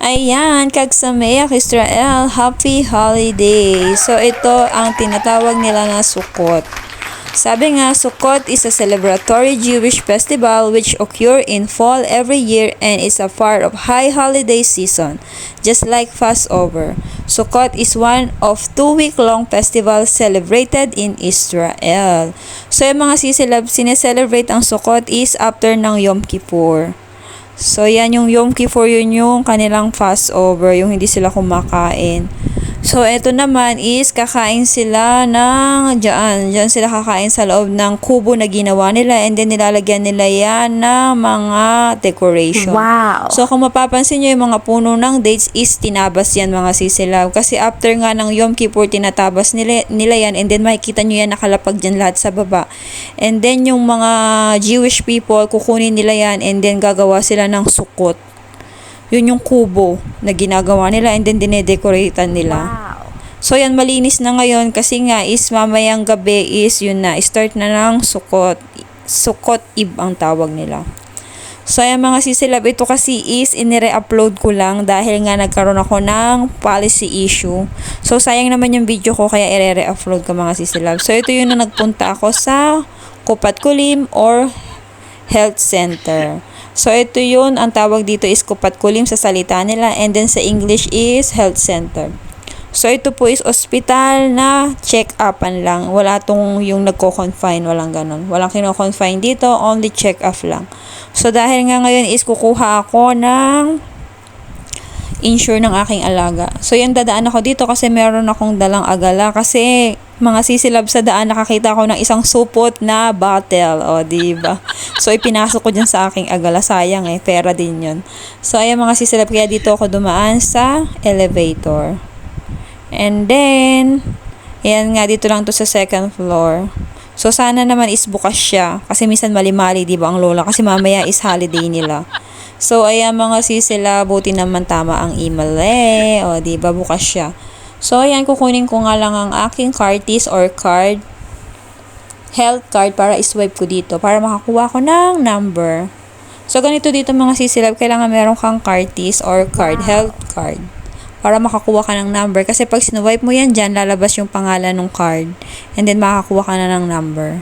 Ayan, kagsamayang Israel, Happy Holiday. So, ito ang tinatawag nila na Sukkot. Sabi nga, Sukkot is a celebratory Jewish festival which occur in fall every year and is a part of high holiday season, just like Passover. Sukkot is one of 2-week-long festivals celebrated in Israel. So, yung mga sineselebrate ang Sukkot is after ng Yom Kippur. So, yan yung Yom Kippur, yun yung kanilang Passover, yung hindi sila kumakain. So, eto naman is kakain sila ng Diyan sila kakain sa loob ng kubo na ginawa nila and then nilalagyan nila yan ng mga decoration. Wow! So, kung mapapansin nyo yung mga puno ng dates is tinabas yan mga sisilaw. Kasi after nga ng Yom Kippur, tinatabas nila yan and then makikita nyo yan nakalapag dyan lahat sa baba. And then yung mga Jewish people, kukunin nila yan and then gagawa sila ng Sukkot. Yun yung kubo na ginagawa nila and then dinedecoratean nila. Wow! So yan, malinis na ngayon kasi nga is mamayang gabi is yun na, start na ng Sukkot. Sukkot Eve ang tawag nila. So yan mga sisilab, ito kasi is inire-upload ko lang dahil nga nagkaroon ako ng policy issue. So sayang naman yung video ko kaya ire-upload ko mga sisilab. So ito yun na nagpunta ako sa Kupat Kulim or Health Center. So, ito yun, ang tawag dito is Kupat Kulim sa salita nila and then sa English is Health Center. So, ito po is hospital na check-upan lang. Wala tong yung nagko-confine, walang ganun. Walang kino-confine dito, only check-up lang. So, dahil nga ngayon is kukuha ako ng insure ng aking alaga. So, yan dadaan ako dito kasi meron akong dalang agala kasi mga sisilab sa daan nakakita ako ng isang supot na bottle. O, diba? So, ipinasok ko dyan sa aking agala. Sayang pera din yun. So, ayan mga sisilab, kaya dito ako dumaan sa elevator. And then, ayan nga, dito lang to sa second floor. So, sana naman is bukas siya. Kasi minsan mali-mali, diba, ang lola? Kasi mamaya is holiday nila. So, ayan mga sisila, buti naman tama ang email O, diba, bukas siya. So, ayan, kukunin ko nga lang ang aking Cartis or card, health card, para iswipe ko dito, para makakuha ko ng number. So, ganito dito mga sisilab, kailangan meron kang Cartis or card, health card, para makakuha ka ng number. Kasi pag sinuwipe mo yan dyan, lalabas yung pangalan ng card, and then makakuha ka na ng number.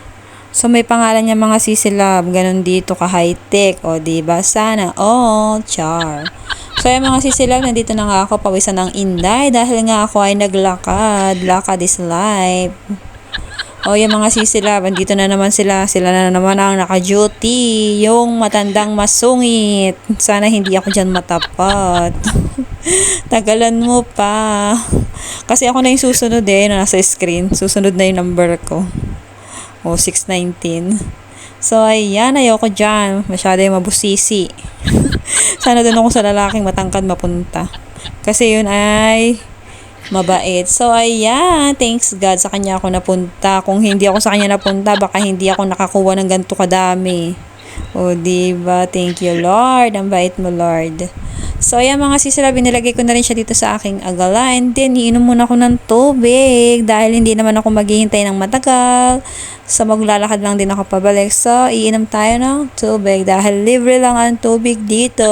So, may pangalan niya mga sisilab. Ganun dito ka high-tech. O, diba? Sana all. Char. So, yung mga sisilab, nandito na nga ako pawisan ng Inday dahil nga ako ay naglakad. Lakad is life. O, yung mga sisilab, andito na naman sila. Sila na naman ang naka-duty. Yung matandang masungit. Sana hindi ako dyan matapat. Tagalan mo pa. Kasi ako na yung susunod na nasa screen. Susunod na yung number ko. O, 619. So, ayan, ayoko dyan. Masyado yung mabusisi. Sana doon ako sa lalaking matangkad mapunta. Kasi yun ay mabait. So, ayan, thanks God sa kanya ako napunta. Kung hindi ako sa kanya napunta, baka hindi ako nakakuha ng ganito kadami. O, diba? Thank you, Lord. Ang bait mo, Lord. So, ayan mga sisila, binilagay ko na rin siya dito sa aking agala. And then, iinom muna ako ng tubig dahil hindi naman ako maghihintay ng matagal. So, maglalakad lang din ako pabalik. So, iinom tayo ng tubig dahil libre lang ang tubig dito.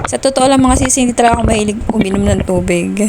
Sa totoo lang mga sisi, hindi talaga ako mahilig uminom ng tubig.